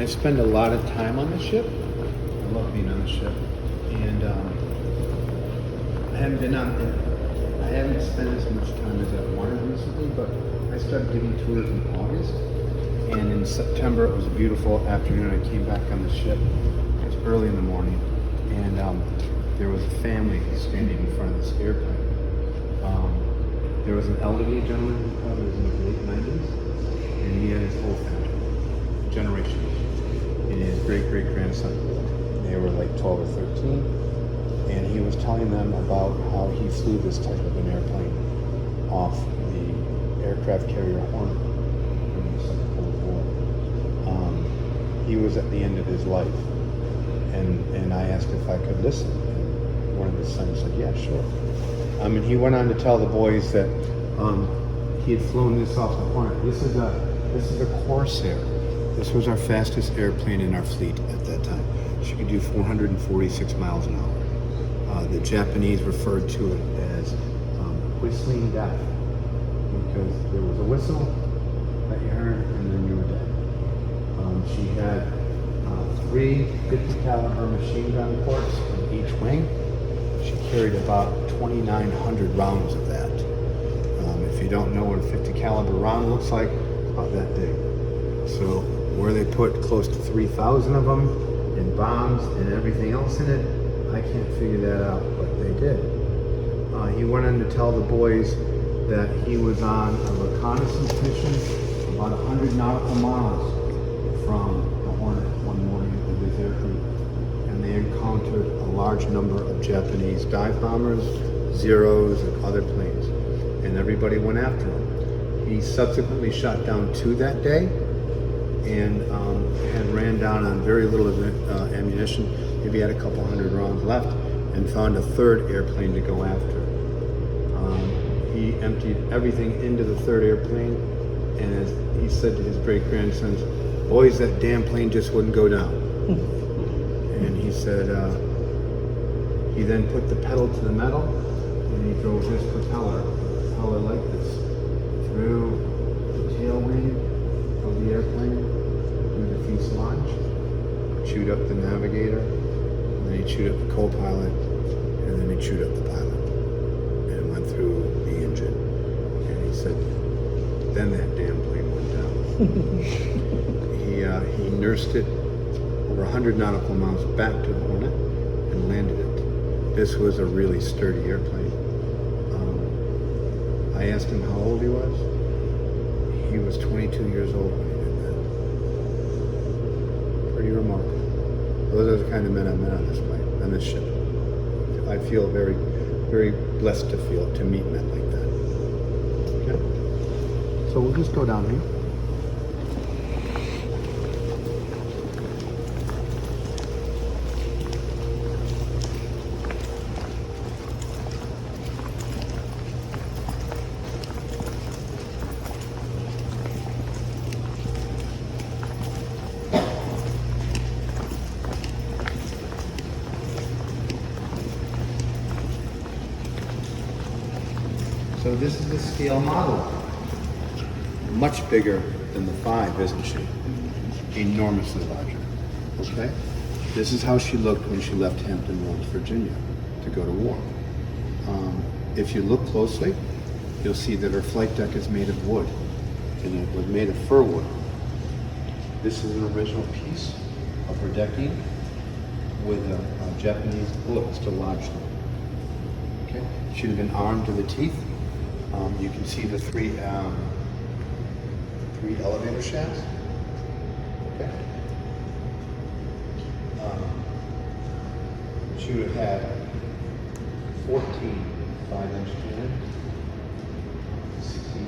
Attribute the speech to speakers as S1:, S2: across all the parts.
S1: I spend a lot of time on the ship. I love being on the ship, and I haven't spent as much time as I wanted recently. But I started giving tours in August, and in September it was a beautiful afternoon. I came back on the ship. It was early in the morning, and there was a family standing in front of this airplane. There was an elderly gentleman who probably was in his late 90s, and he had his whole family, generations, and his great-great-grandson. They were like 12 or 13, and he was telling them about how he flew this type of an airplane off the aircraft carrier Hornet in the Second World War. He was at the end of his life, and I asked if I could listen, and one of his sons said, yeah, sure. And he went on to tell the boys that he had flown this off the Hornet. This is a Corsair. This was our fastest airplane in our fleet at that time. She could do 446 miles an hour. The Japanese referred to it as whistling death, because there was a whistle that you heard and then you were dead. She had 3 50 caliber machine gun ports in each wing. She carried about 2,900 rounds of that. If you don't know what a 50 caliber round looks like, it's about that big. So where they put close to 3,000 of them and bombs and everything else in it, I can't figure that out, but they did. He went on to tell the boys that he was on a reconnaissance mission about 100 nautical miles from the Hornet one morning with his aircrew, and they encountered a large number of Japanese dive bombers, Zeros, and other planes, and everybody went after him. He subsequently shot down 2 that day, and had ran down on very little ammunition. Maybe had a couple hundred rounds left, and found a 3rd airplane to go after. He emptied everything into the 3rd airplane, and as he said to his great-grandsons, boys, that damn plane just wouldn't go down. And he said, he then put the pedal to the metal, and he drove this propeller like this, through the tail wing of the airplane, through the fuselage, chewed up the navigator, and then he chewed up the co-pilot, and then he chewed up the pilot, and went through the engine. And he said, then that damn plane went down. He nursed it over 100 nautical miles back to the Hornet and landed it. This was a really sturdy airplane. I asked him how old he was. He was 22 years old when he did that. Pretty remarkable. Those are the kind of men I met on this plane, on this ship. I feel very, very blessed to meet men like that. Okay. So we'll just go down here. So this is the scale model. Much bigger than the 5, isn't she? Enormously larger. Okay? This is how she looked when she left Hampton Roads, Virginia, to go to war. If you look closely, you'll see that her flight deck is made of wood, and it was made of fir wood. This is an original piece of her decking with a Japanese bullet still lodged in it. Okay? She'd have been armed to the teeth. You can see the 3 elevator shafts. Okay. She would have had 14 5-inch cannons, 69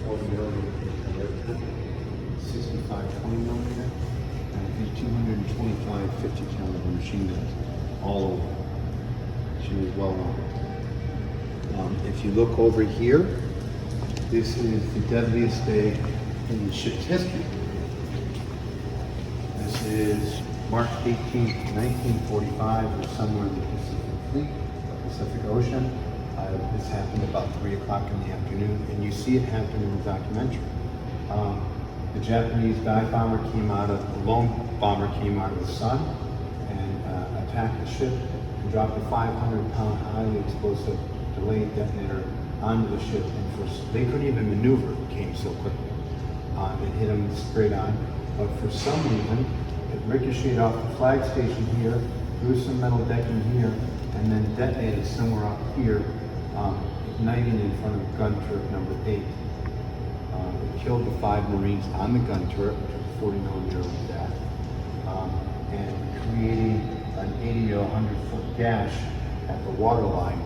S1: 40mm, 65 20mm, and 225 50 caliber machine guns all over. She was well armed. If you look over here, this is the deadliest day in the ship's history. This is March 18th, 1945, or somewhere in the Pacific Fleet, the Pacific Ocean. This happened about 3 o'clock in the afternoon, and you see it happen in the documentary. The Japanese dive bomber came out of, the lone bomber came out of the sun and attacked the ship and dropped a 500-pound highly explosive delayed detonator onto the ship. And they couldn't even maneuver, it came so quickly. It hit them straight on. But for some reason, it ricocheted off the flag station here, through some metal decking here, and then detonated somewhere up here, igniting in front of gun turret number 8. It killed the 5 Marines on the gun turret, which was 40 millimeter with that, and creating an 80 to 100-foot gash at the waterline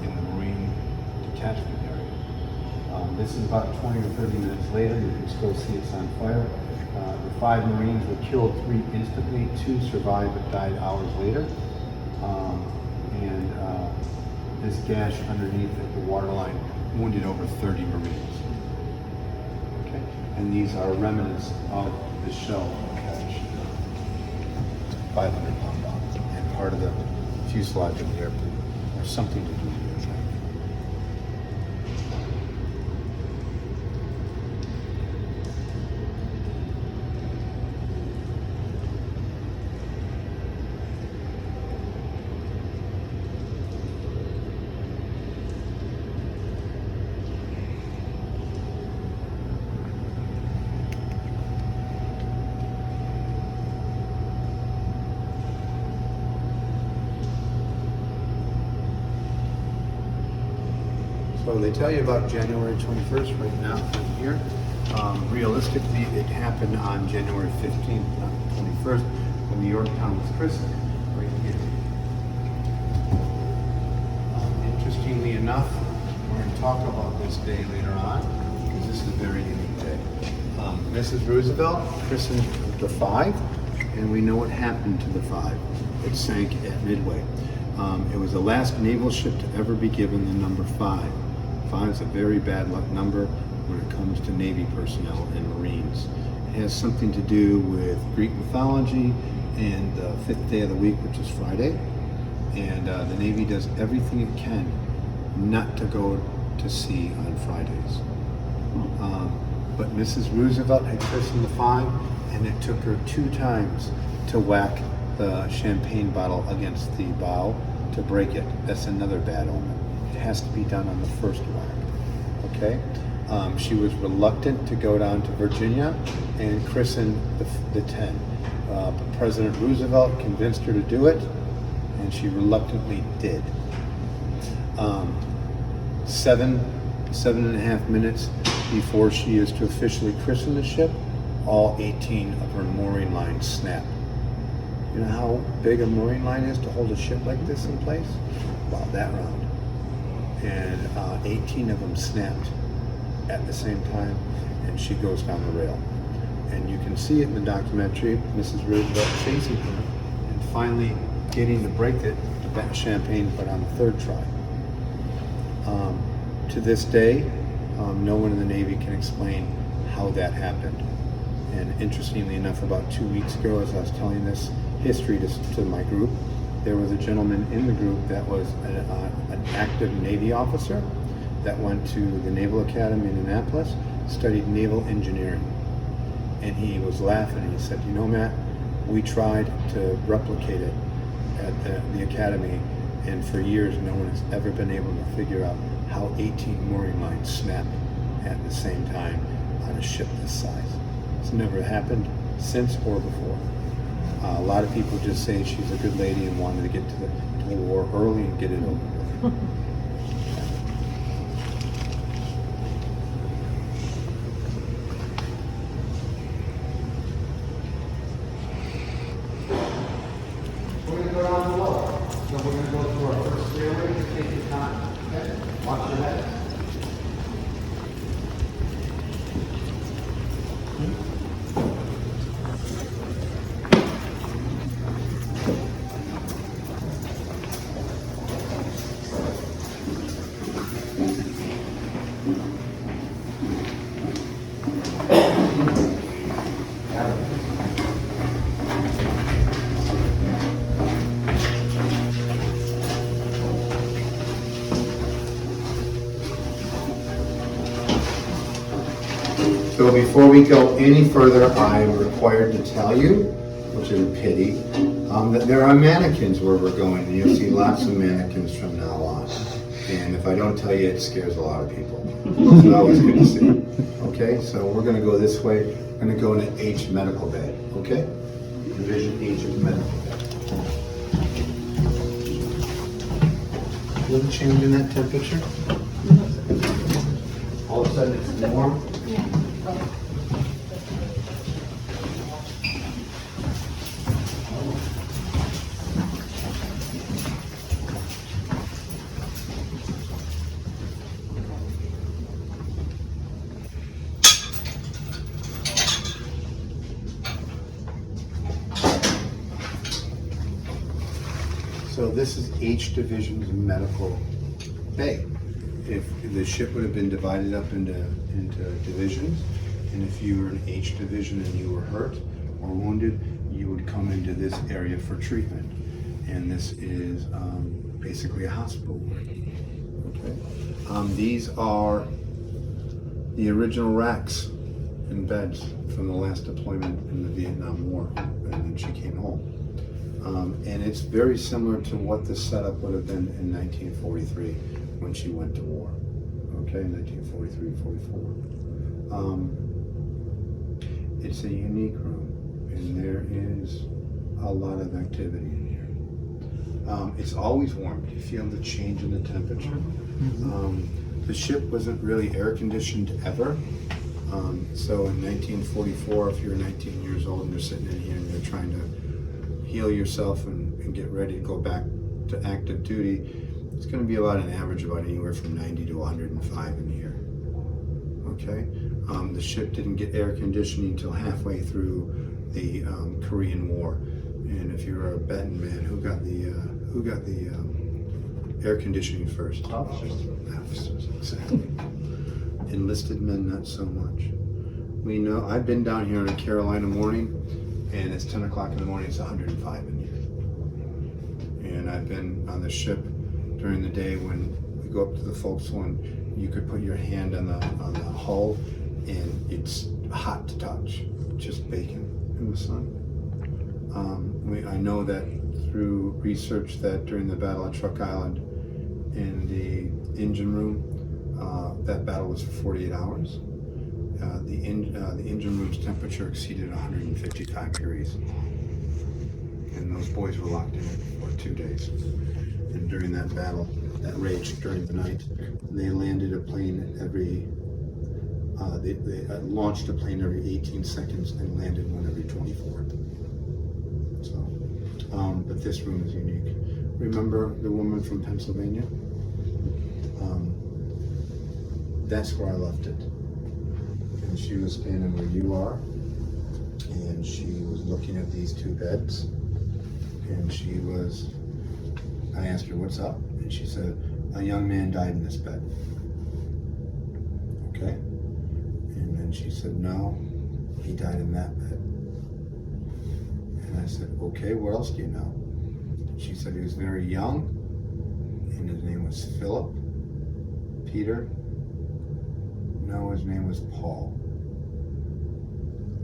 S1: in the Marine detachment area. This is about 20 or 30 minutes later. You can still see it's on fire. The 5 Marines were killed 3 instantly. 2 survived but died hours later. This gash underneath at the waterline wounded over 30 Marines. Okay, and these are remnants of the shell gash. 500-pound bombs and part of the fuselage of the airplane, or something to do with the airplane. So they tell you about January 21st right now from here. Realistically, it happened on January 15th, not the 21st, when the Yorktown was christened, right here. Interestingly enough, we're going to talk about this day later on, because this is a very unique day. Mrs. Roosevelt christened the 5, and we know what happened to the 5. It sank at Midway. It was the last naval ship to ever be given the number 5. 5 is a very bad luck number when it comes to Navy personnel and Marines. It has something to do with Greek mythology and the 5th day of the week, which is Friday. And the Navy does everything it can not to go to sea on Fridays. But Mrs. Roosevelt had christened the 5, and it took her 2 times to whack the champagne bottle against the bow to break it. That's another bad omen. It has to be done on the first whack, okay? She was reluctant to go down to Virginia and christen the 10. But President Roosevelt convinced her to do it, and she reluctantly did. 7.5 minutes before she is to officially christen the ship, all 18 of her mooring lines snap. You know how big a mooring line is to hold a ship like this in place? About that round. And 18 of them snapped at the same time, and she goes down the rail. And you can see it in the documentary, Mrs. Roosevelt chasing her, and finally getting to break it, that champagne, but on the 3rd try. To this day, no one in the Navy can explain how that happened. And interestingly enough, about 2 weeks ago, as I was telling this history to my group, there was a gentleman in the group that was an active Navy officer that went to the Naval Academy in Annapolis, studied naval engineering. And he was laughing and he said, you know, Matt, we tried to replicate it at the Academy, and for years no one has ever been able to figure out how 18 mooring lines snap at the same time on a ship this size. It's never happened since or before. A lot of people just say she's a good lady and wanted to get to the war early and get it over with. We're going to go down below. So we're going to go through our first stairway. Just take your time. Okay? Watch your head. So before we go any further, I am required to tell you, which is a pity, that there are mannequins where we're going, and you'll see lots of mannequins from now on. And if I don't tell you, it scares a lot of people. It's always good to see. Okay, so we're going to go this way. We're going to go into H medical bay. Okay, Division H of medical bay. Little change in that temperature. All of a sudden it's warm. So this is H Division's medical bay. If the ship would have been divided up into divisions, and if you were in H Division and you were hurt or wounded, you would come into this area for treatment. And this is basically a hospital ward. Okay. These are the original racks and beds from the last deployment in the Vietnam War, and then she came home. And it's very similar to what the setup would have been in 1943 when she went to war. Okay, 1943-44. It's a unique room, and there is a lot of activity in here. It's always warm. You feel the change in the temperature. The ship wasn't really air conditioned ever. So in 1944, if you're 19 years old and you're sitting in here and you're trying to heal yourself and get ready to go back to active duty, it's going to be about an average about anywhere from 90 to 105 in here. Okay, the ship didn't get air conditioning until halfway through the Korean War, and if you're a betting man, who got the air conditioning first? Officers, exactly. Enlisted men, not so much. We know. I've been down here in a Carolina morning, and it's 10 o'clock in the morning. It's 105 in here, and I've been on the ship during the day when we go up to the forecastle and you could put your hand on the hull and it's hot to touch, just baking in the sun. I know that through research that during the Battle of Truck Island in the engine room, that battle was for 48 hours. The engine room's temperature exceeded 155 degrees. And those boys were locked in for 2 days. And during that battle, that raged during the night, they landed a plane every, they launched a plane every 18 seconds and landed one every 24. So, but this room is unique. Remember the woman from Pennsylvania? That's where I left it. And she was standing where you are, and she was looking at these two beds, and I asked her, what's up? And she said, a young man died in this bed. Okay? And then she said, no, he died in that bed. And I said, okay, what else do you know? She said he was very young, and his name was Philip, Peter. No, his name was Paul.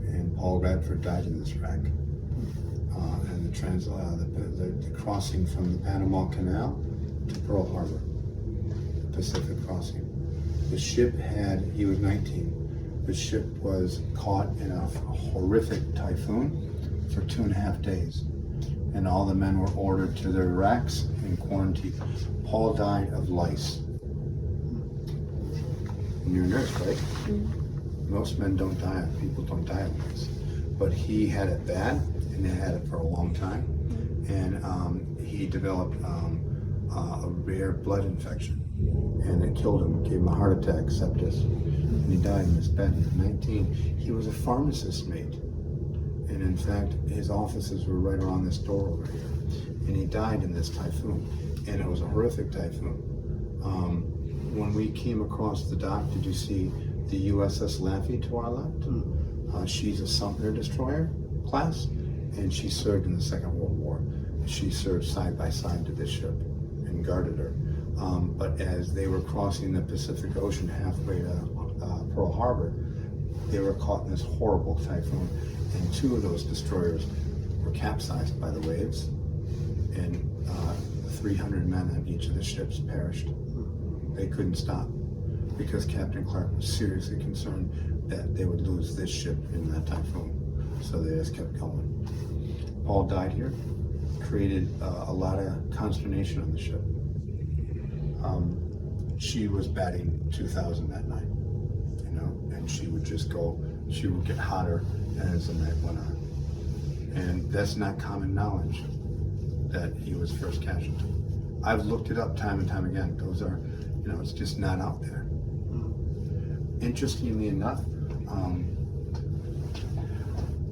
S1: And Paul Radford died in this wreck. And the crossing from the Panama Canal to Pearl Harbor, the Pacific crossing. The ship he was 19. The ship was caught in a horrific typhoon for 2.5 days. And all the men were ordered to their racks and quarantined. Paul died of lice. And you're a nurse, right? Mm-hmm. Most men don't die, people don't die of lice. But he had it bad, and he had it for a long time. And he developed a rare blood infection, and it killed him, gave him a heart attack, sepsis, and he died in this bed. He was 19. He was a pharmacist's mate, and in fact, his offices were right around this door over here. And he died in this typhoon, and it was a horrific typhoon. When we came across the dock, did you see the USS Laffey to our left? She's a Sumter destroyer class, and she served in the Second World War. She served side by side to this ship and guarded her. But as they were crossing the Pacific Ocean halfway to Pearl Harbor, they were caught in this horrible typhoon, and 2 of those destroyers were capsized by the waves, and 300 men on each of the ships perished. They couldn't stop because Captain Clark was seriously concerned that they would lose this ship in that typhoon, so they just kept going. Paul died here, created a lot of consternation on the ship. She was batting 2,000 that night, you know, and she would just go, she would get hotter as the night went on. And that's not common knowledge that he was first casualty. I've looked it up time and time again. Those are, you know, it's just not out there. Interestingly enough,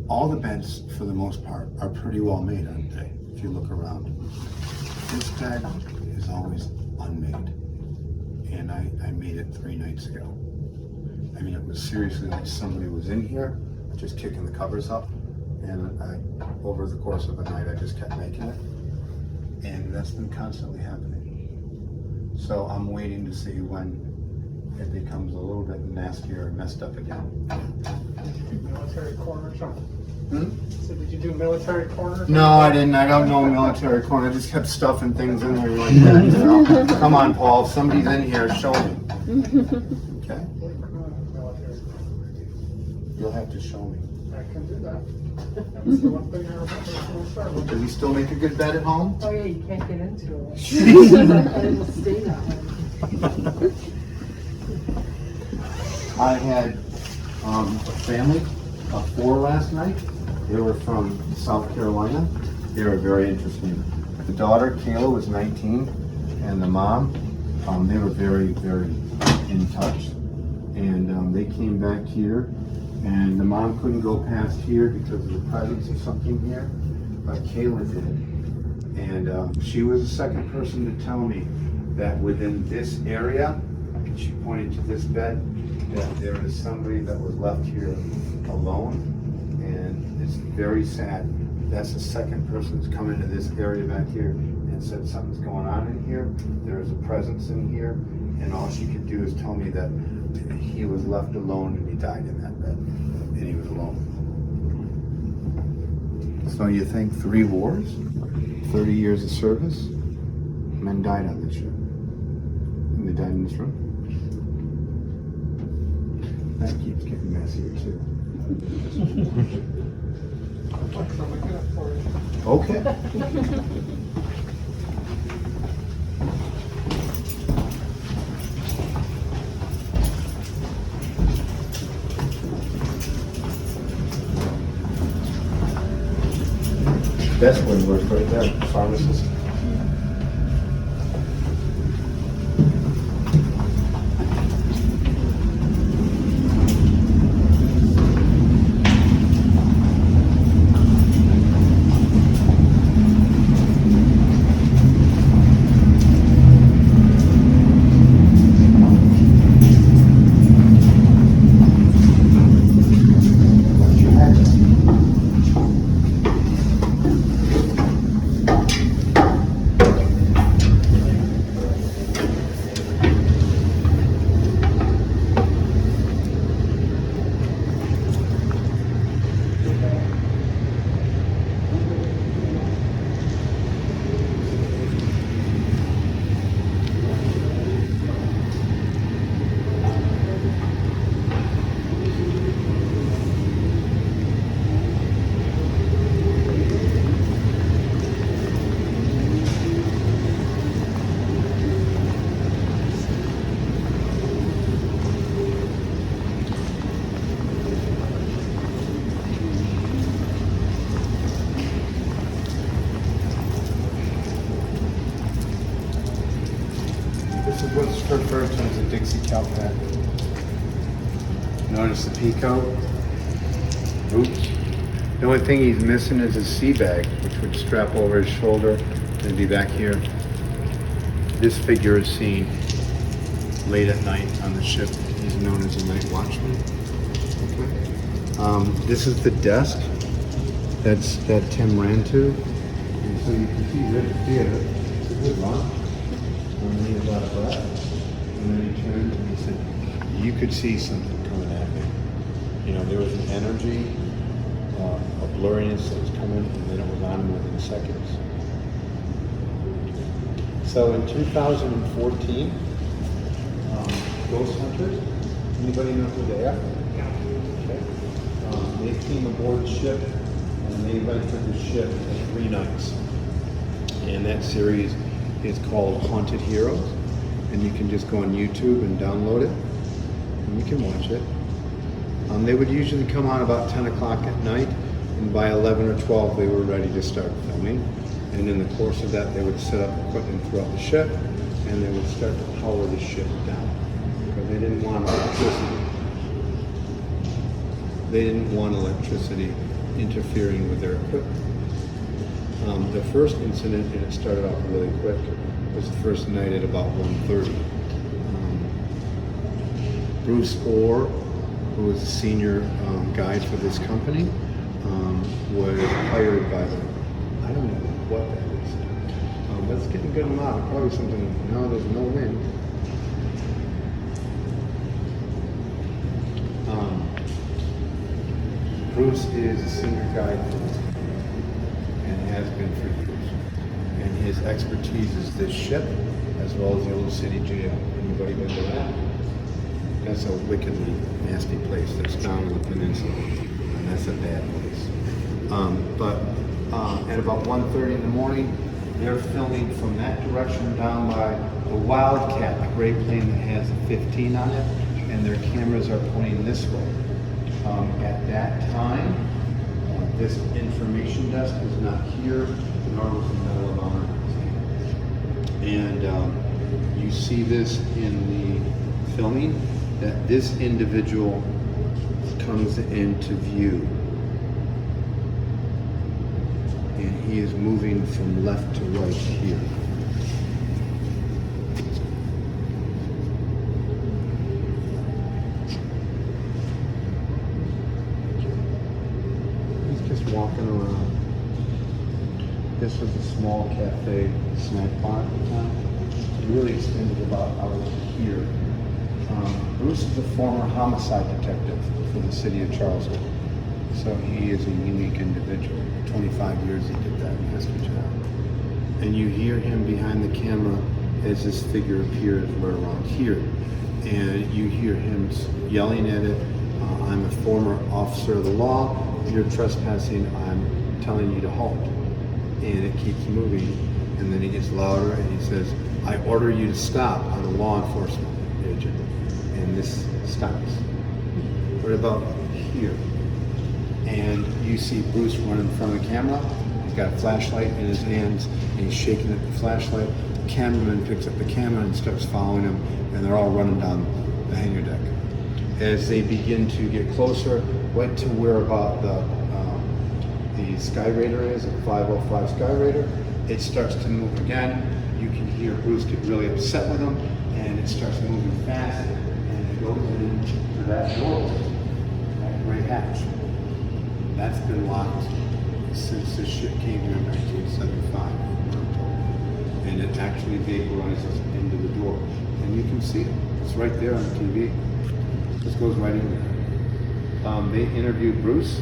S1: all the beds, for the most part, are pretty well made, aren't they? If you look around. This bed is always unmade. And I made it 3 nights ago. I mean, it was seriously like somebody was in here, just kicking the covers up. And over the course of a night, I just kept making it. And that's been constantly happening. So I'm waiting to see when it becomes a little bit nastier and messed up again.
S2: Military corner or something?
S1: Hmm?
S2: So did you do military corner?
S1: No, I didn't. I don't know military corner. I just kept stuffing things in there like that. You know? Come on, Paul. If somebody's in here, show me. Okay?
S2: Military corner.
S1: You'll have to show me.
S2: I can do that. That's the one thing I remember from the start.
S1: Does he still make a good bed at home?
S3: Oh yeah, you can't get into it. It'll stay that way.
S1: I had a family of 4 last night. They were from South Carolina. They were very interesting. The daughter, Kayla, was 19, and the mom, they were very, very in touch. And they came back here, and the mom couldn't go past here because of the presence of something here, but Kayla did. And she was the second person to tell me that within this area, she pointed to this bed, that there is somebody that was left here alone, and it's very sad. That's the second person that's come into this area back here and said something's going on in here. There is a presence in here, and all she could do is tell me that he was left alone and he died in that bed, and he was alone. So you think 3 wars, 30 years of service, men died on this ship, and they died in this room. That keeps getting messier too. Okay. Best one works right there, pharmacist. This is what's referred to as a Dixie cow pack. Notice the peacoat. Oops. The only thing he's missing is his sea bag, which would strap over his shoulder and be back here. This figure is seen late at night on the ship. He's known as a night watchman. Okay. This is the desk that Tim ran to. And so you can see right here, it's a good one. And then he got breath. And then he turned and he said, you could see something coming at me. there was an energy, a blurriness that was coming, and then it was on within seconds. So in 2014, ghost hunters, anybody know who they are? Okay. They came aboard the ship and they rented the ship for 3 nights. And that series is called Haunted Heroes. And you can just go on YouTube and download it. And you can watch it. They would usually come on about 10 o'clock at night. And by 11 or 12, they were ready to start filming. And in the course of that, they would set up equipment throughout the ship. And they would start to power the ship down. Because they didn't want electricity. They didn't want electricity interfering with their equipment. The first incident, and it started off really quick, was the first night at about 1:30. Bruce Orr, who was a senior guide for this company, was hired by them. I don't know what that is. But it's getting a good amount. Probably something, no, there's no wind. Bruce is a senior guide for this company and has been for years. And his expertise is this ship as well as the old city jail. Anybody been to that? That's a wickedly nasty place that's down on the peninsula. And that's a bad place. At about 1:30 in the morning, they're filming from that direction down by the Wildcat, the gray plane that has a 15 on it, and their cameras are pointing this way. At that time, this information desk was not here, nor was the Medal of Honor. And you see this in the filming, that this individual comes into view. And he is moving from left to right here. Walking around. This was a small cafe snack bar at the time. It really extended about out here. Bruce is a former homicide detective for the city of Charleston. So he is a unique individual. 25 years he did that master job. And you hear him behind the camera as this figure appears right around here. And you hear him yelling at it, I'm a former officer of the law. You're trespassing, I'm telling you to halt. And it keeps moving, and then he gets louder and he says, I order you to stop. I'm a law enforcement agent. And this stops. Right about here. And you see Bruce run in front of the camera. He's got a flashlight in his hands, and he's shaking at the flashlight. The cameraman picks up the camera and starts following him, and they're all running down the hangar deck. As they begin to get closer, right to where about the Sky Raider is, a 505 Sky Raider, it starts to move again. You can hear Bruce get really upset with him, and it starts moving fast, and it goes into that doorway, that gray hatch. That's been locked since this ship came here in 1975. And it actually vaporizes into the door. And you can see it. It's right there on the TV. This goes right in there. They interviewed Bruce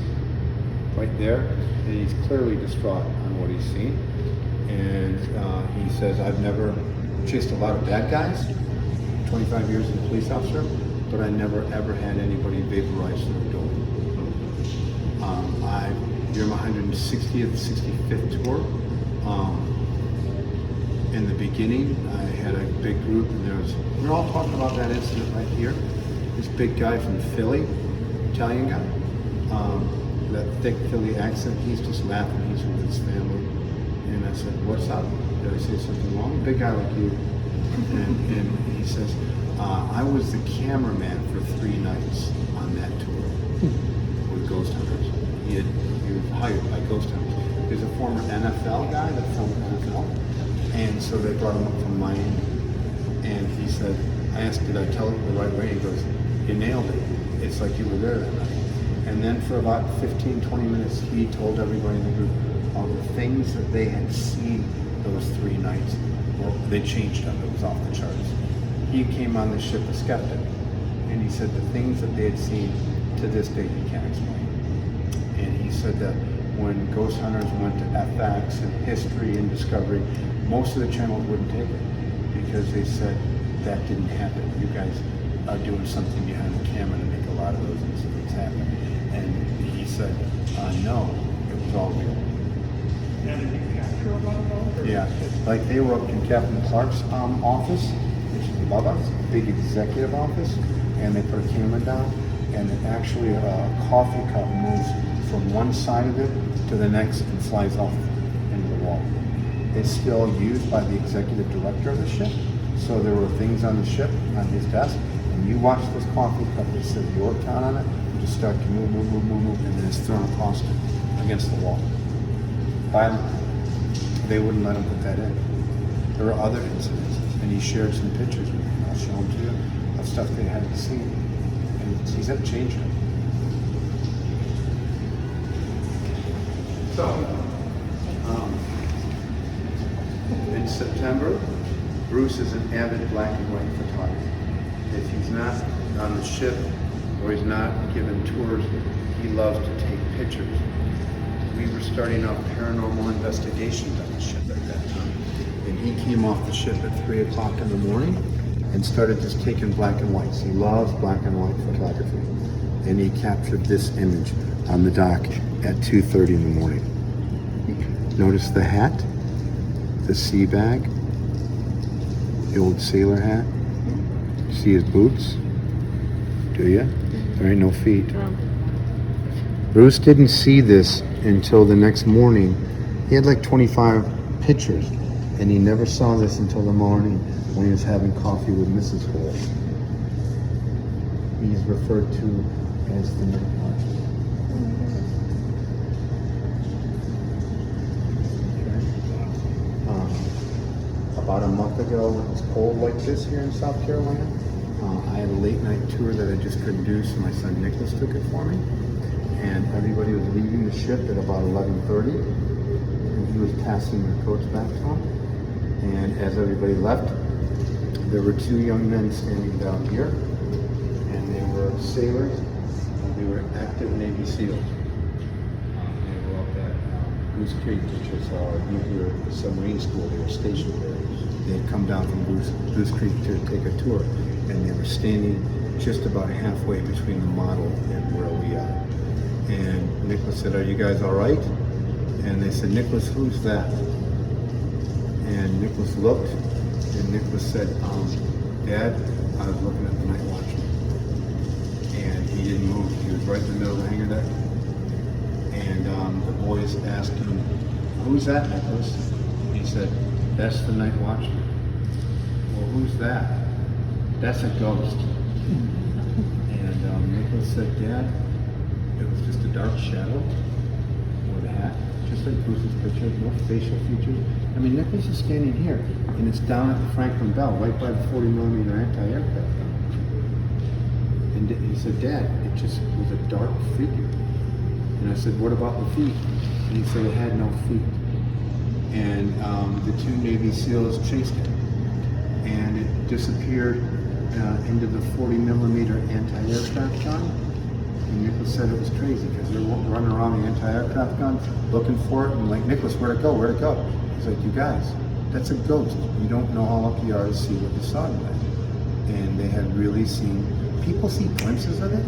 S1: right there, and he's clearly distraught on what he's seen. And he says, I've never chased a lot of bad guys, 25 years as a police officer, but I never ever had anybody vaporize through the door. You're my 160th, 65th tour. In the beginning, I had a big group, and we were all talking about that incident right here. This big guy from Philly, Italian guy, that thick Philly accent, he's just laughing, he's with his family. And I said, what's up? Did I say something wrong? A big guy like you. And he says, I was the cameraman for 3 nights on that tour with Ghost Hunters. He was hired by Ghost Hunters. He's a former NFL guy that filmed NFL. And so they brought him up from Miami. And he said, I asked, did I tell it the right way? He goes, you nailed it. It's like you were there that night. And then for about 15, 20 minutes, he told everybody in the group all the things that they had seen those 3 nights. Well, they changed them. It was off the charts. He came on the ship a skeptic. And he said the things that they had seen to this day he can't explain. And he said that when ghost hunters went to FX and History and Discovery, most of the channels wouldn't take it because they said that didn't happen. You guys are doing something behind the camera to make a lot of those incidents happen. And he said, no, it was all real.
S2: Yeah, did you capture a lot of those?
S1: Yeah, like they were up in Captain Clark's office, which is above us, big executive office, and they put a camera down, and actually a coffee cup moves from one side of it to the next and flies off into the wall. It's still used by the executive director of the ship, so there were things on the ship, on his desk, and you watch this coffee cup that says Yorktown on it, you just start to move, and then it's thrown across it against the wall. Violently. They wouldn't let him put that in. There were other incidents, and he shared some pictures with me. I'll show them to you of stuff they hadn't seen, and he said it changed him. So, in September, Bruce is an avid black and white photographer. If he's not on the ship or he's not giving tours, he loves to take pictures. We were starting off paranormal investigations on the ship at that time. And he came off the ship at 3 o'clock in the morning and started just taking black and whites. He loves black and white photography. And he captured this image on the dock at 2:30 in the morning. Notice the hat, the sea bag, the old sailor hat. See his boots? Do you? There ain't no feet. Bruce didn't see this until the next morning. He had like 25 pictures, and he never saw this until the morning when he was having coffee with Mrs. Hall. He's referred to as the night watchman. About a month ago, when it was cold like this here in South Carolina, I had a late night tour that I just couldn't do, so my son Nicholas took it for me. And everybody was leaving the ship at about 11:30, and he was passing their coats back to him. And as everybody left, there were two young men standing down here, and they were sailors, and they were active Navy SEALs. They were up at Goose Creek, which was our nuclear submarine school. They were stationed there. They had come down from Goose Creek to take a tour, and they were standing just about halfway between the model and where we are. And Nicholas said, "Are you guys all right?" And they said, "Nicholas, who's that?" And Nicholas looked, and Nicholas said, "Dad, I was looking at the night watchman." And he didn't move. He was right in the middle of the hangar deck. And the boys asked him, "Who's that, Nicholas?" He said, "That's the night watchman." "Well, who's that?" "That's a ghost." And Nicholas said, "Dad, it was just a dark shadow with a hat, just like Bruce's picture, no facial features." I mean, Nicholas is standing here, and it's down at the Franklin Bell, right by the 40mm anti-aircraft gun. And he said, "Dad, it just was a dark figure." And I said, "What about the feet?" And he said it had no feet. And the two Navy SEALs chased it, and it disappeared into the 40mm anti-aircraft gun. And Nicholas said it was crazy because they were running around the anti-aircraft gun looking for it, and like, "Nicholas, where'd it go? Where'd it go?" He's like, "You guys, that's a ghost. You don't know how lucky you are to see what you saw tonight." And they had really seen, people see glimpses of it,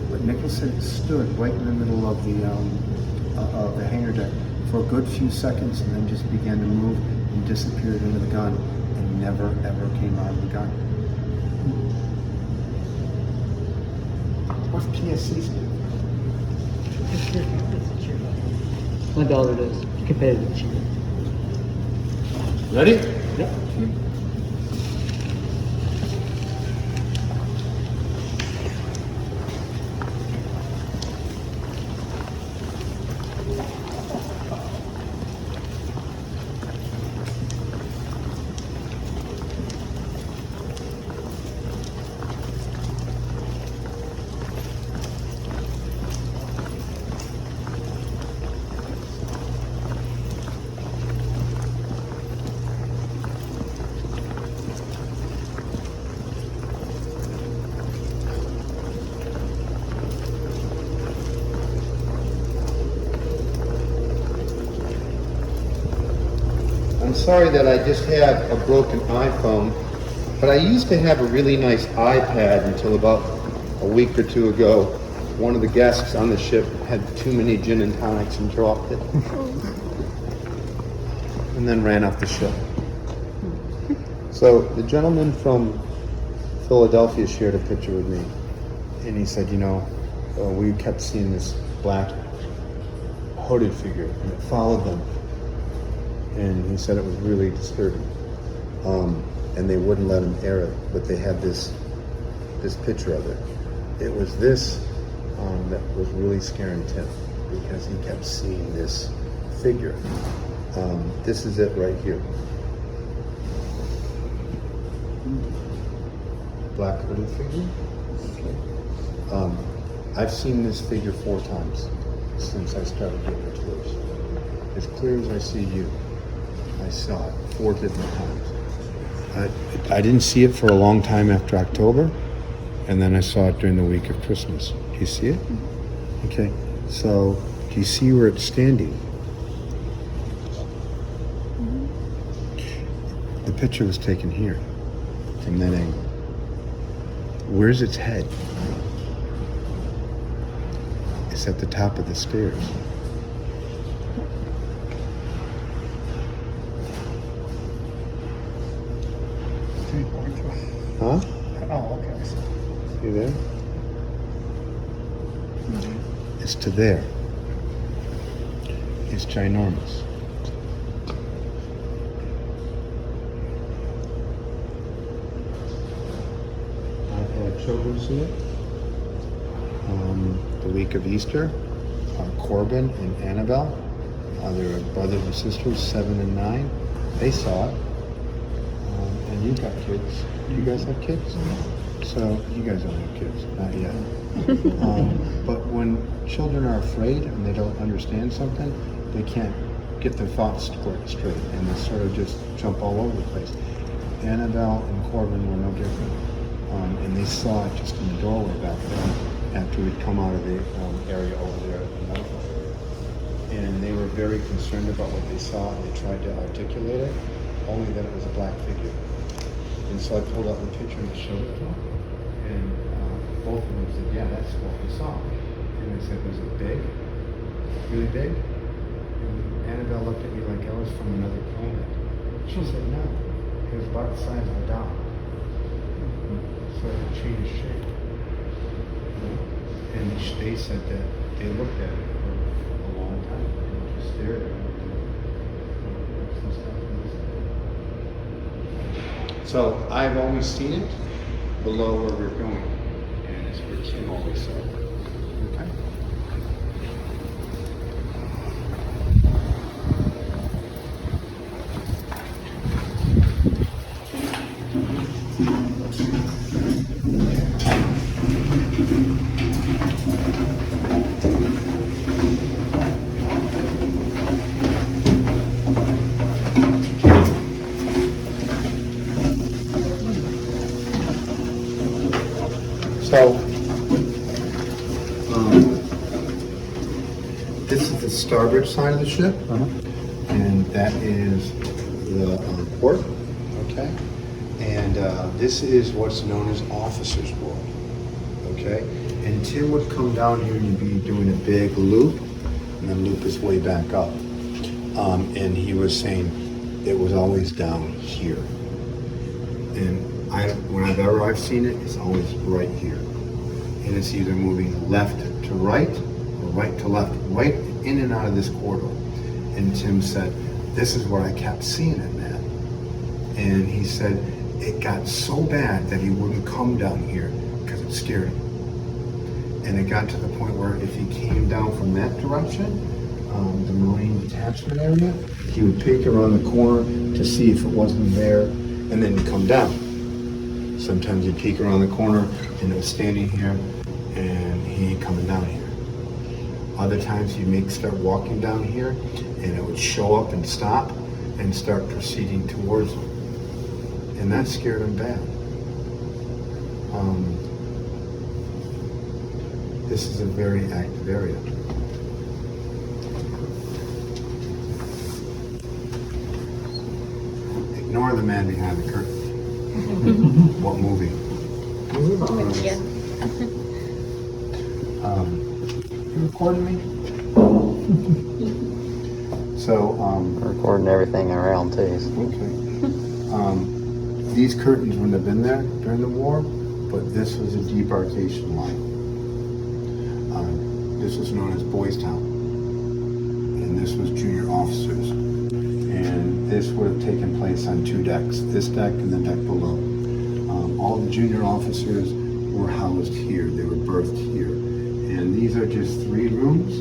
S1: but Nicholas said it stood right in the middle of the hangar deck for a good few seconds, and then just began to move and disappeared into the gun, and never ever came out of the gun. What's PSC stand for?
S4: My daughter does. Competitive cheer.
S1: Ready?
S4: Yep.
S1: sorry that I just have a broken iPhone, but I used to have a really nice iPad until about a week or two ago. One of the guests on the ship had too many gin and tonics and dropped it. And then ran off the ship. So the gentleman from Philadelphia shared a picture with me. And he said, we kept seeing this black hooded figure and it followed them. And he said it was really disturbing. And they wouldn't let him air it, but they had this picture of it. It was this that was really scaring Tim because he kept seeing this figure. This is it right here. Black hooded figure. Okay. I've seen this figure 4 times since I started getting the tours. As clear as I see you, I saw it 4 different times. I didn't see it for a long time after October, and then I saw it during the week of Christmas. Do you see it? Okay. So, do you see where it's standing? The picture was taken here, from that angle. Where's its head? It's at the top of the stairs. Huh?
S2: Oh, okay.
S1: See there? It's to there. It's ginormous. I've had children see it. The week of Easter, Corbin and Annabelle, their brothers and sisters, 7 and 9, they saw it. And you've got kids. Do you guys have kids? So you guys don't have kids, not yet. But when children are afraid and they don't understand something, they can't get their thoughts straight, and they sort of just jump all over the place. Annabelle and Corbin were no different, and they saw it just in the doorway back there after we'd come out of the area over there at the medical area. And they were very concerned about what they saw, and they tried to articulate it, only that it was a black figure. And so I pulled out the picture and showed it to them. And both of them said, yeah, that's what we saw. And I said, was it big? Really big? And Annabelle looked at me like I was from another planet. She said, no. It was about the size of a dot. So it changed shape. And they said that they looked at it for a long time and just stared at it. So I've always seen it below where we're going, and it's where Tim always saw it. Okay. So, this is the starboard side of the ship, and that is the port, okay? And this is what's known as officer's world, okay? And Tim would come down here and you'd be doing a big loop, and then loop his way back up. And he was saying it was always down here. And whenever I've seen it, it's always right here. And it's either moving left to right or right to left, right in and out of this corridor. And Tim said, this is where I kept seeing it, man. And he said it got so bad that he wouldn't come down here because it scared him. And it got to the point where if he came down from that direction, the Marine detachment area, he would peek around the corner to see if it wasn't there, and then he'd come down. Sometimes he'd peek around the corner and it was standing here, and he ain't coming down here. Other times he'd start walking down here, and it would show up and stop and start proceeding towards him. And that scared him bad. This is a very active area. nor the man behind the curtain. What movie?
S5: Yeah.
S1: You recording me? So,
S4: Recording everything around too.
S1: okay. These curtains wouldn't have been there during the war, but this was a debarkation line. This was known as Boys Town, and this was junior officers. And this would have taken place on 2 decks, this deck and the deck below. All the junior officers were housed here, they were berthed here. And these are just 3 rooms,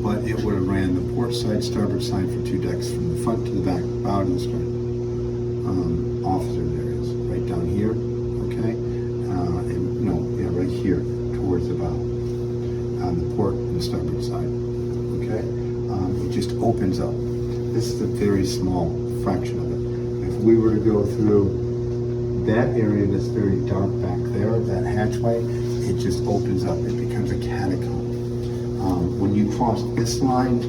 S1: but it would have ran the port side, starboard side for 2 decks, from the front to the back, bow to the stern. Officers areas, right down here, okay? And no, yeah, right here, towards the bow, on the port and starboard side, okay? It just opens up. This is a very small fraction of it. If we were to go through that area that's very dark back there, that hatchway, it just opens up. It becomes a catacomb. When you cross this line,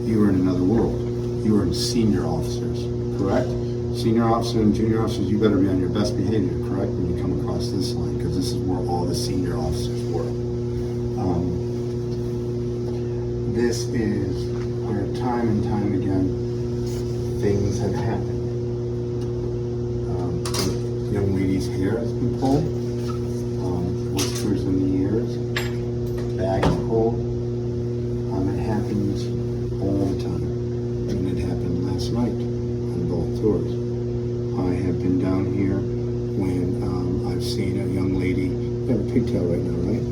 S1: you are in another world. You are in senior officers, correct? Senior officer and junior officers, you better be on your best behavior, correct? When you come across this line, because this is where all the senior officers were. This is where time and time again, things have happened. The young lady's hair has been pulled, whiskers in the ears, bags pulled. It happens all the time, and it happened last night on both tours. I have been down here when I've seen a young lady. You have a pigtail right now, right?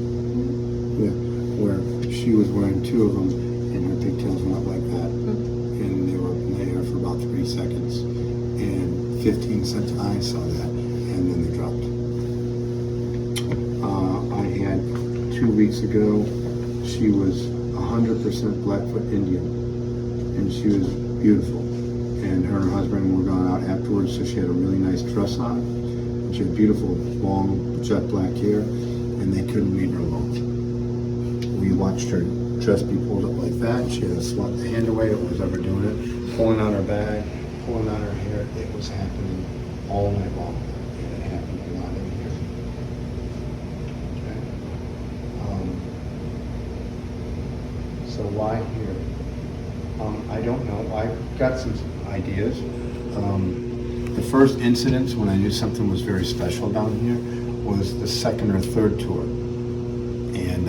S1: Yeah, where she was wearing 2 of them, and her pigtails went up like that, and they were there for about 3 seconds, and 15 cents I saw that, and then they dropped. I had 2 weeks ago, she was 100% Blackfoot Indian, and she was beautiful, and her and her husband were going out afterwards, so she had a really nice dress on, and she had beautiful long jet black hair, and they couldn't leave her alone. We watched her dress be pulled up like that, and she had to swat the hand away, it was ever doing it, pulling on her bag, pulling on her hair. It was happening all night long, and it happened a lot in here. Okay. So why here? I don't know. I've got some ideas. The first incidents when I knew something was very special down here was the 2nd or 3rd tour. And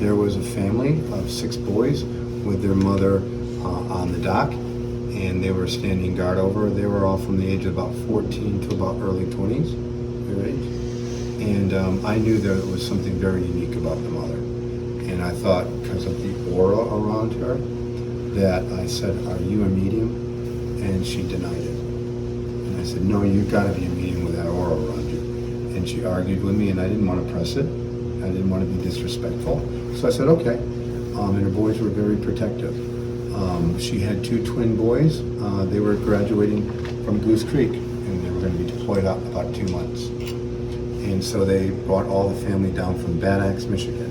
S1: there was a family of 6 boys with their mother on the dock, and they were standing guard over. They were all from the age of about 14 to about early 20s, their age. And I knew there was something very unique about the mother. And I thought, because of the aura around her, that I said, "Are you a medium?" And she denied it. And I said, "No, you've got to be a medium with that aura around you." And she argued with me, and I didn't want to press it. I didn't want to be disrespectful. So I said, "Okay." And her boys were very protective. She had 2 twin boys. They were graduating from Goose Creek, and they were going to be deployed out in about 2 months. And so they brought all the family down from Bad Axe, Michigan,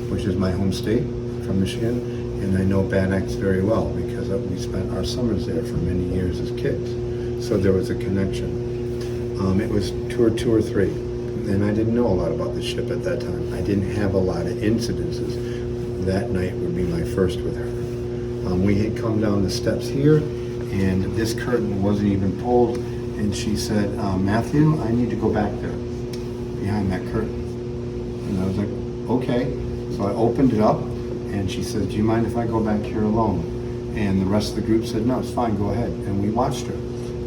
S1: which is my home state, from Michigan, and I know Bad Axe very well because we spent our summers there for many years as kids. So there was a connection. It was tour 2 or 3, and I didn't know a lot about the ship at that time. I didn't have a lot of incidences. That night would be my first with her. We had come down the steps here, and this curtain wasn't even pulled, and she said, "Matthew, I need to go back there, behind that curtain." And I was like, "Okay." So I opened it up, and she said, "Do you mind if I go back here alone?" And the rest of the group said, "No, it's fine, go ahead." And we watched her.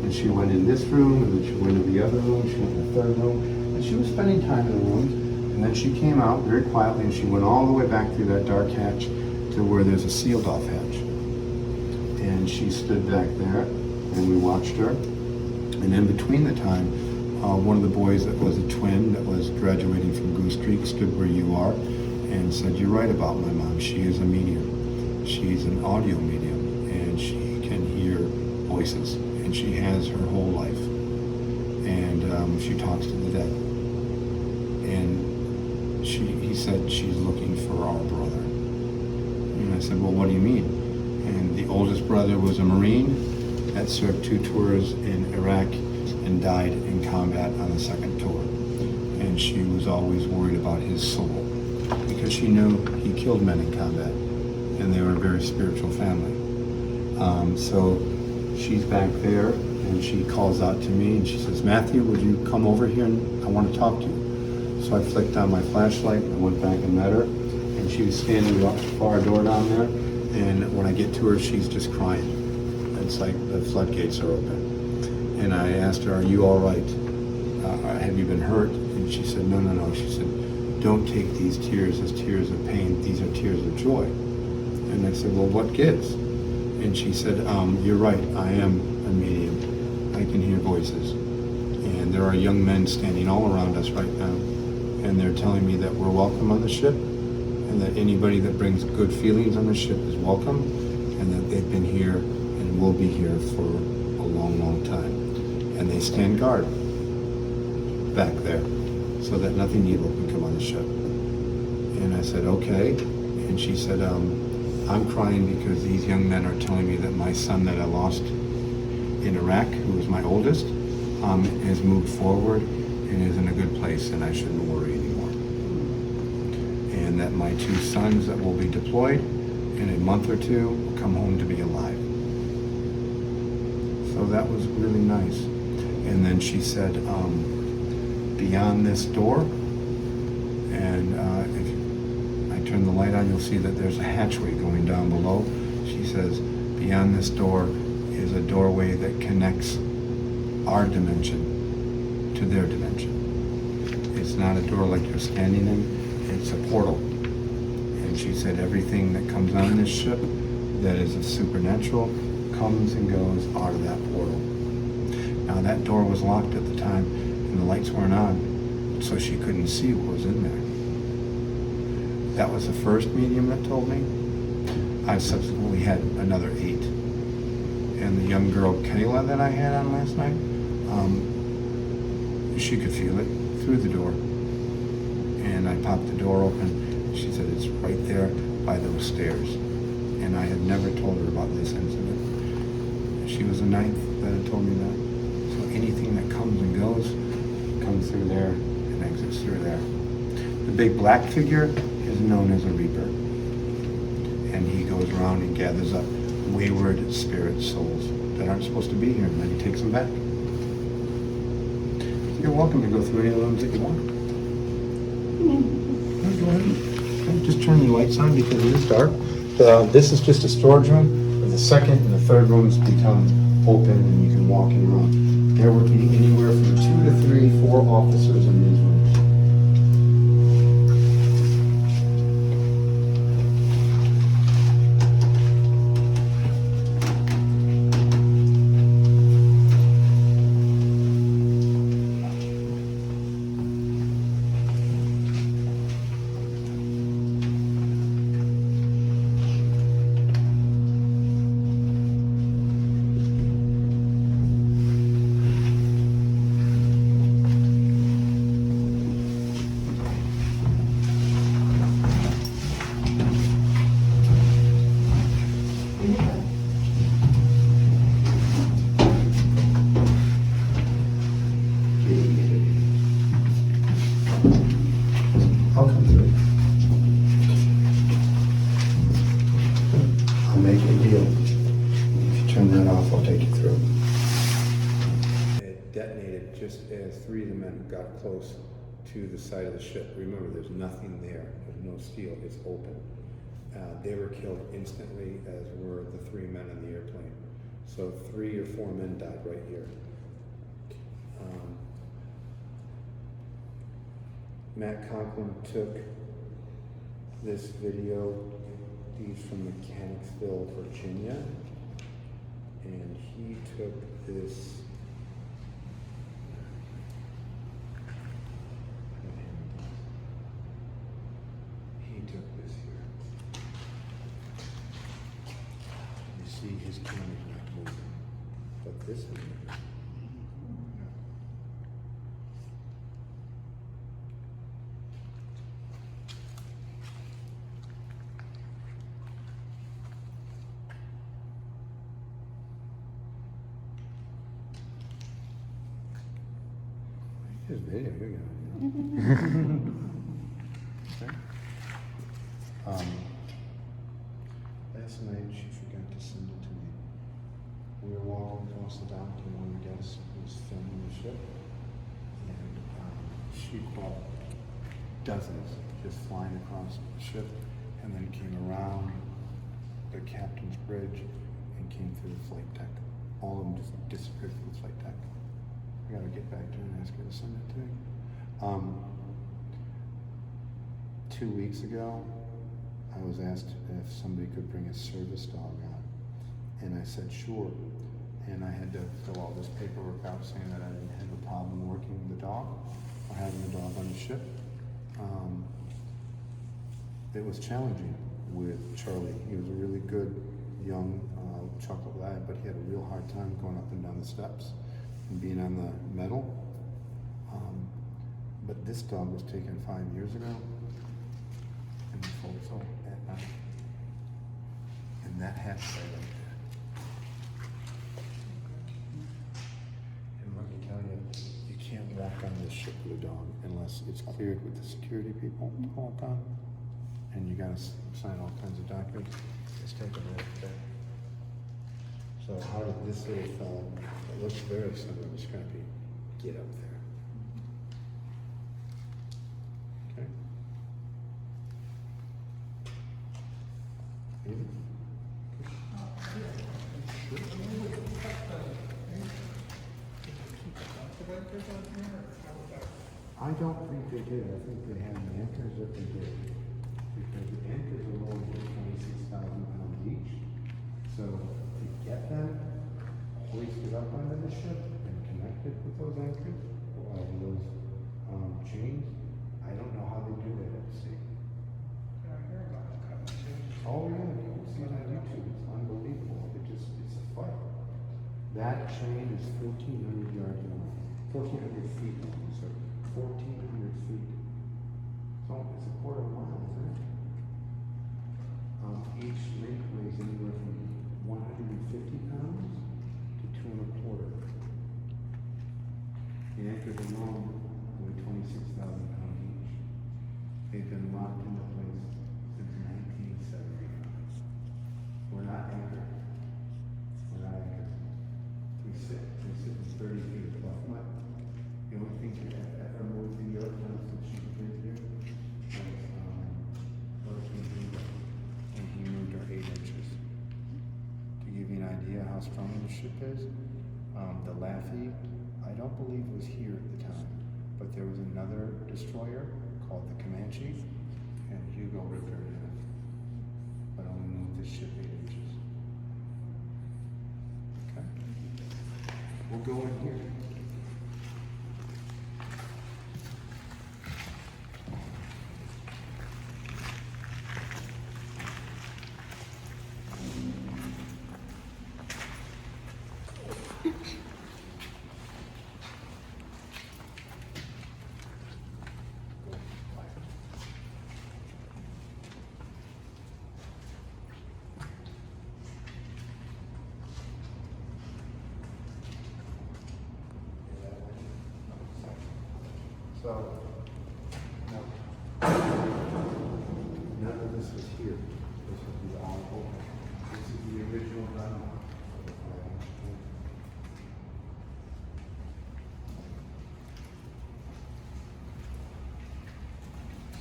S1: And she went in this room, and then she went to the other room, she went in the 3rd room, and she was spending time in the rooms. And then she came out very quietly, and she went all the way back through that dark hatch to where there's a sealed off hatch. And she stood back there, and we watched her. And in between the time, one of the boys that was a twin that was graduating from Goose Creek stood where you are and said, "You're right about my mom. She is a medium. She's an audio medium, and she can hear voices, and she has her whole life. And she talks to the dead." And he said, "She's looking for our brother." And I said, "Well, what do you mean?" And the oldest brother was a Marine, that served 2 tours in Iraq and died in combat on the 2nd tour. And she was always worried about his soul because she knew he killed men in combat, and they were a very spiritual family. So she's back there, and she calls out to me, and she says, "Matthew, would you come over here, and I want to talk to you." So I flicked on my flashlight and went back and met her, and she was standing at the far door down there, and when I get to her, she's just crying. It's like the floodgates are open. And I asked her, "Are you all right? Have you been hurt?" And she said, no. She said, "Don't take these tears as tears of pain. These are tears of joy." And I said, "Well, what gives?" And she said, "You're right. I am a medium. I can hear voices. And there are young men standing all around us right now. And they're telling me that we're welcome on the ship, and that anybody that brings good feelings on the ship is welcome, and that they've been here and will be here for a long, long time. And they stand guard back there so that nothing evil can come on the ship." And I said, "Okay." And she said, "I'm crying because these young men are telling me that my son that I lost in Iraq, who was my oldest, has moved forward and is in a good place, and I shouldn't worry anymore. And that my 2 sons that will be deployed in a month or 2 will come home to be alive." So that was really nice. And then she said, "Beyond this door," and if I turn the light on, you'll see that there's a hatchway going down below. She says, "Beyond this door is a doorway that connects our dimension to their dimension. It's not a door like you're standing in, it's a portal." And she said everything that comes on this ship that is of supernatural comes and goes out of that portal. Now that door was locked at the time and the lights weren't on, so she couldn't see what was in there. That was the first medium that told me. I subsequently had another 8. And the young girl, Kayla, that I had on last night, she could feel it through the door. And I popped the door open. She said, "It's right there by those stairs." And I had never told her about this incident. She was the 9th that had told me that. So anything that comes and goes comes through there and exits through there. The big black figure is known as a reaper. And he goes around and gathers up wayward spirit souls that aren't supposed to be here, and then he takes them back. You're welcome to go through any of the rooms that you want. Go ahead. Okay, just turn the lights on because it is dark. This is just a storage room. The 2nd and the 3rd rooms become open and you can walk in around. There would be anywhere from 2 to 3, 4 officers in these rooms. I'll come through. I'll make a deal. If you turn that off, I'll take you through. It detonated just as 3 of the men got close to the side of the ship. Remember, there's nothing there. There's no steel. It's open. They were killed instantly, as were the 3 men on the airplane. So 3 or 4 men died right here. Matt Conklin took this video. He's from Mechanicsville, Virginia. And he took this. He took this here. You see his camera's not moving, but this is moving. this video. Here you go. Okay. Last night she forgot to send it to me. We were walking across the dock and one guest was filming the ship, and she caught dozens just flying across the ship, and then came around the captain's bridge and came through the flight deck. All of them just disappeared from the flight deck. I gotta get back to her and ask her to send it to me. 2 weeks ago, I was asked if somebody could bring a service dog out, and I said sure. And I had to fill all this paperwork out saying that I didn't have a problem working the dog or having the dog on the ship. It was challenging with Charlie. He was a really good young chocolate lab, but he had a real hard time going up and down the steps and being on the metal. But this dog was taken 5 years ago in the forecastle at night. And that happened right there. And let me tell you, you can't walk on this ship with a dog unless it's cleared with the security people to walk on. And you gotta sign all kinds of documents. It's taken right there. So how did this little fellow, it looks very similar to Scrappy, get up there? Okay. Maybe? I don't think they did. I think they had anchors if they did. Because the anchors alone were 26,000 pounds each. So to get them hoisted up onto the ship and connected with those anchors, or those chains, I don't know how they do that at sea. Oh yeah, you can see it on YouTube. It's unbelievable. It's a fight. That chain is 1,400 yards long. 1,400 feet long, so 1,400 feet. So it's a quarter mile, isn't it? Each link weighs anywhere from 150 pounds to 2 1/4. The anchors alone weigh 26,000 pounds each. They've been locked into place since 1975. We're not anchored. We're not anchored. We sit 30 feet above mud. The only thing that ever moved in YorkTown since she's been here was and he moved her 8 inches. To give you an idea how strong the ship is, the Laffey, I don't believe was here at the time, but there was another destroyer called the Comanche, and Hugo ripped her in half, but only moved the ship 8 inches. Okay? We'll go in here. So, no. None of this was here. This would be all open. This is the original groundwork of the fire.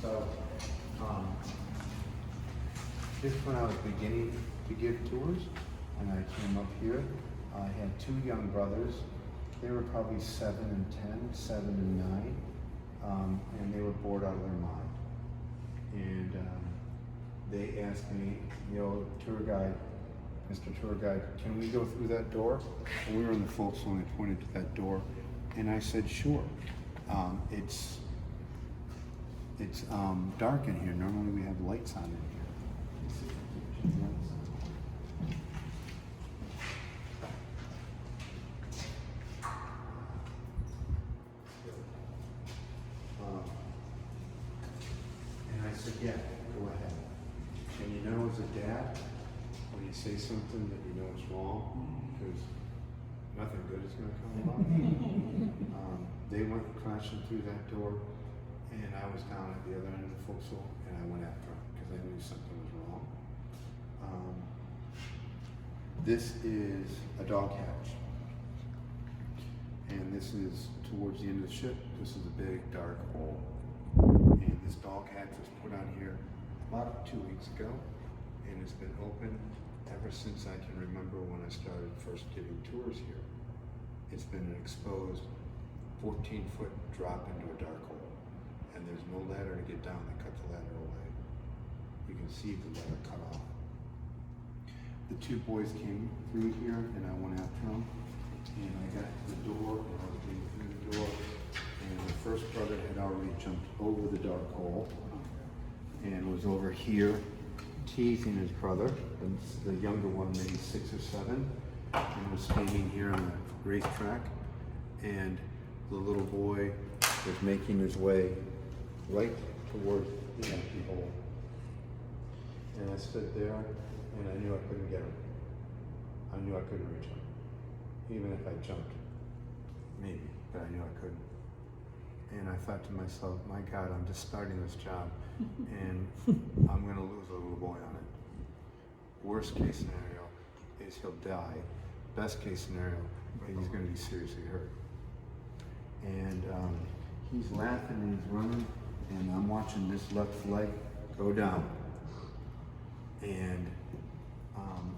S1: So, just when I was beginning to give tours, and I came up here, I had 2 young brothers. They were probably 7 and 10, 7 and 9. And they were bored out of their mind. And they asked me, tour guide, Mr. Tour Guide, can we go through that door? And we were in the forecastle and I pointed to that door. And I said, sure. It's dark in here. Normally we have lights on in here. Yeah, go ahead. And you know as a dad, when you say something that you know is wrong, because nothing good is going to come about. They went crashing through that door, and I was down at the other end of the forecastle, and I went after them because I knew something was wrong. This is a dog hatch, and this is towards the end of the ship. This is a big dark hole, and this dog hatch was put on here about 2 weeks ago, and it's been open ever since I can remember when I started first giving tours here. It's been an exposed 14-foot drop into a dark hole, and there's no ladder to get down. They cut the ladder away. You can see the ladder cut off. The two boys came through here, and I went after them, and I got to the door, and I was getting through the door, and the first brother had already jumped over the dark hole, and was over here teasing his brother, the younger one, maybe 6 or 7, and was standing here on the racetrack, and the little boy was making his way right toward the empty hole. And I stood there, and I knew I couldn't get him. I knew I couldn't reach him. Even if I jumped, maybe, but I knew I couldn't. And I thought to myself, my God, I'm just starting this job, and I'm going to lose a little boy on it. Worst case scenario is he'll die. Best case scenario, he's going to be seriously hurt. And he's laughing and he's running, and I'm watching this left leg go down. And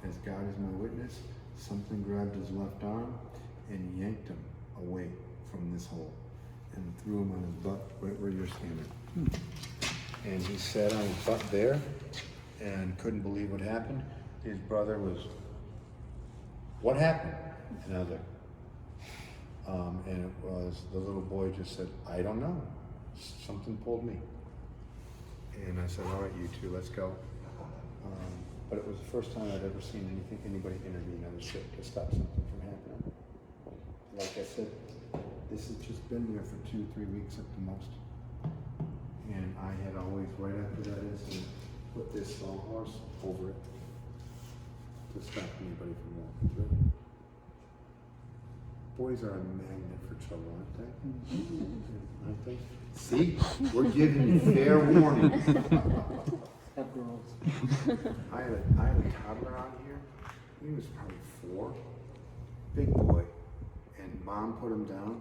S1: as God is my witness, something grabbed his left arm and yanked him away from this hole and threw him on his butt right where you're standing. And he sat on his butt there and couldn't believe what happened. His brother was, what happened? And I was like, and it was, the little boy just said, I don't know. Something pulled me. And I said, all right, you two, let's go. But it was the first time I'd ever seen anybody intervene on the ship to stop something from happening. Like I said, this has just been there for 2-3 weeks at the most. And I had always, right after that incident, put this sawhorse over it to stop anybody from walking through it. Boys are a magnet for trouble, aren't they? See? We're giving you fair warning. I had a toddler out here. He was probably 4. Big boy. And Mom put him down.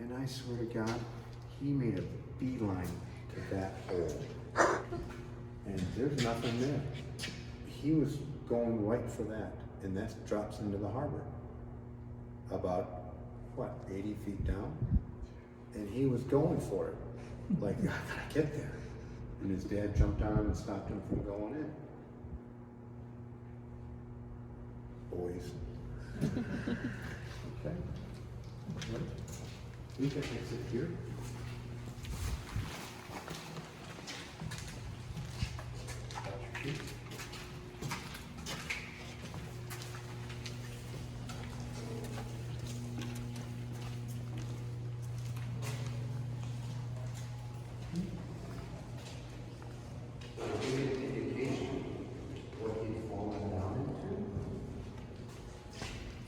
S1: And I swear to God, he made a beeline to that hole. And there's nothing there. He was going right for that. And that drops into the harbor. About, 80 feet down? And he was going for it. Like, I gotta get there. And his dad jumped on and stopped him from going in. Boys. Okay. Right. We can exit here.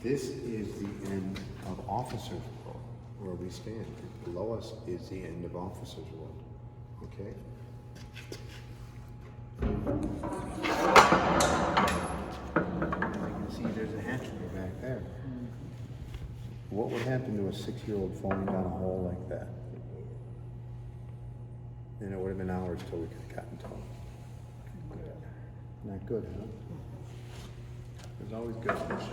S1: This is the end of Officers World, where we stand. Below us is the end of Officers World. Okay? I can see there's a hatchery back there. What would happen to a 6-year-old falling down a hole like that? And it would have been hours till we could have gotten to him. Not good, huh? There's always good fish.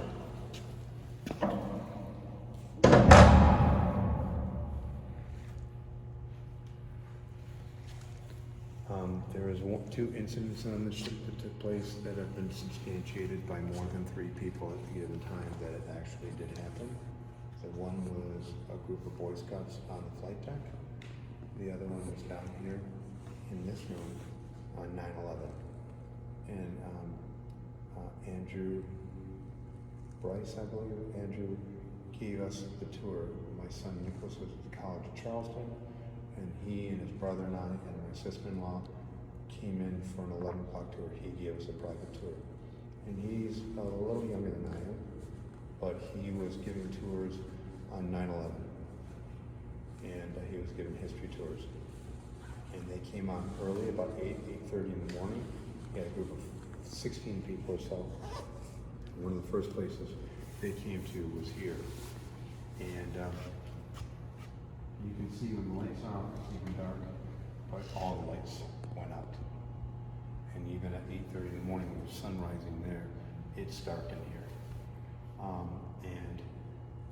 S1: There is 2 incidents on the ship that took place that have been substantiated by more than 3 people at a given time that it actually did happen. The one was a group of Boy Scouts on the flight deck. The other one was down here in this room on 9/11. And Andrew Bryce, I believe, Andrew gave us the tour. My son Nicholas was at the College of Charleston, and he and his brother and I and my sister-in-law came in for an 11 o'clock tour. He gave us a private tour. And he's a little younger than I am, but he was giving tours on 9/11, and he was giving history tours. And they came on early, about 8:30 in the morning. He had a group of 16 people or so. One of the first places they came to was here. And you can see when the lights are off, it's even dark, but all the lights went out. And even at 8:30 in the morning, with the sun rising there, it's dark in here. And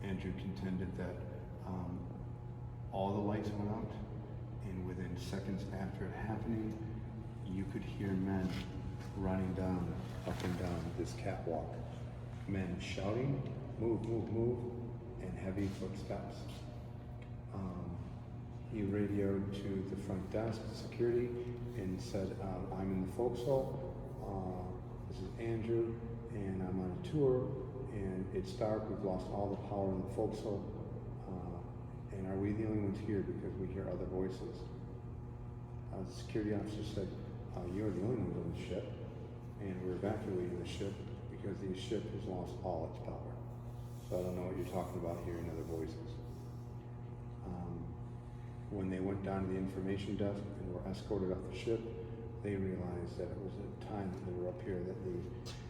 S1: Andrew contended that all the lights went out, and within seconds after it happening, you could hear men running down, up and down this catwalk. Men shouting, "Move, move, move," and heavy footsteps. He radioed to the front desk, security, and said, "I'm in the forecastle. This is Andrew, and I'm on a tour, and it's dark. We've lost all the power in the forecastle. And are we the only ones here because we hear other voices?" The security officer said, "You're the only ones on the ship, and we're evacuating the ship because the ship has lost all its power. So I don't know what you're talking about hearing other voices." When they went down to the information desk and were escorted off the ship, they realized that it was a time that they were up here that the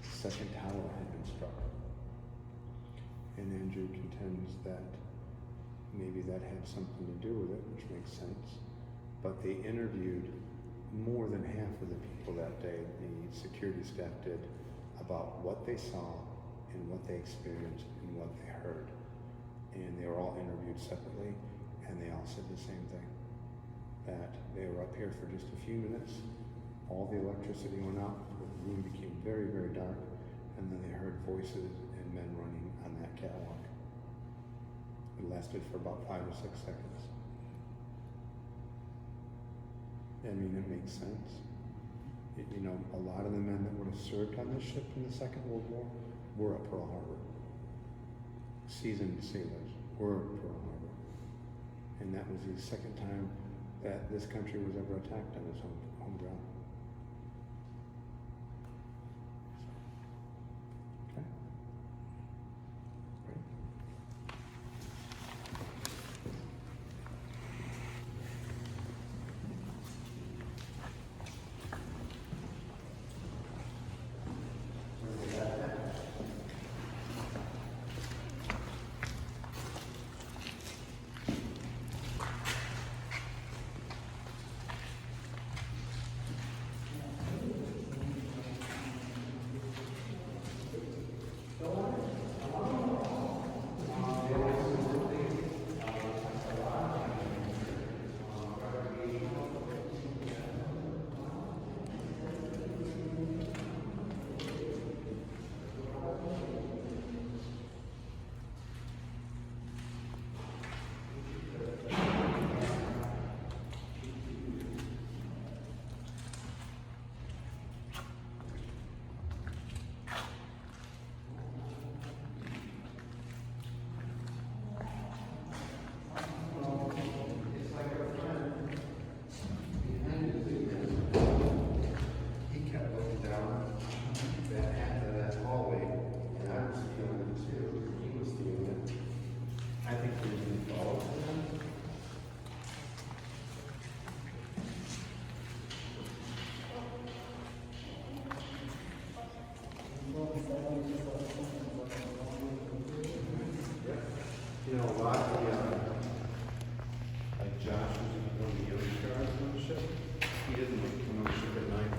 S1: second tower had been struck. And Andrew contends that maybe that had something to do with it, which makes sense. But they interviewed more than half of the people that day, the security staff did, about what they saw and what they experienced and what they heard. And they were all interviewed separately, and they all said the same thing, that they were up here for just a few minutes, all the electricity went out, the room became very, very dark, and then they heard voices and men running on that catwalk. It lasted for about 5 or 6 seconds. I mean, it makes sense. You know, a lot of the men that would have served on this ship in the Second World War were at Pearl Harbor. Seasoned sailors were at Pearl Harbor. And that was the second time that this country was ever attacked on its home ground. Okay. Great. You know, a lot of like Josh, who's one of the young guys on the ship, he doesn't like to come on the ship at night,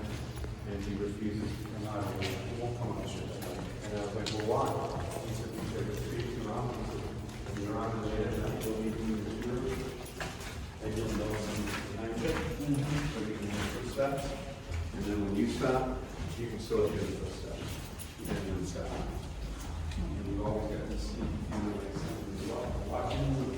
S1: and he refuses to come out. He won't come on the ship at night. And I was like, well, why? He said, because it's 3 around. When you're on the late at night, you'll need to use the room, and you'll know when behind you, so you can hear footsteps. And then when you stop, you can still hear the footsteps. And then stop. And we've always got to see, you know, like something as well. Watching the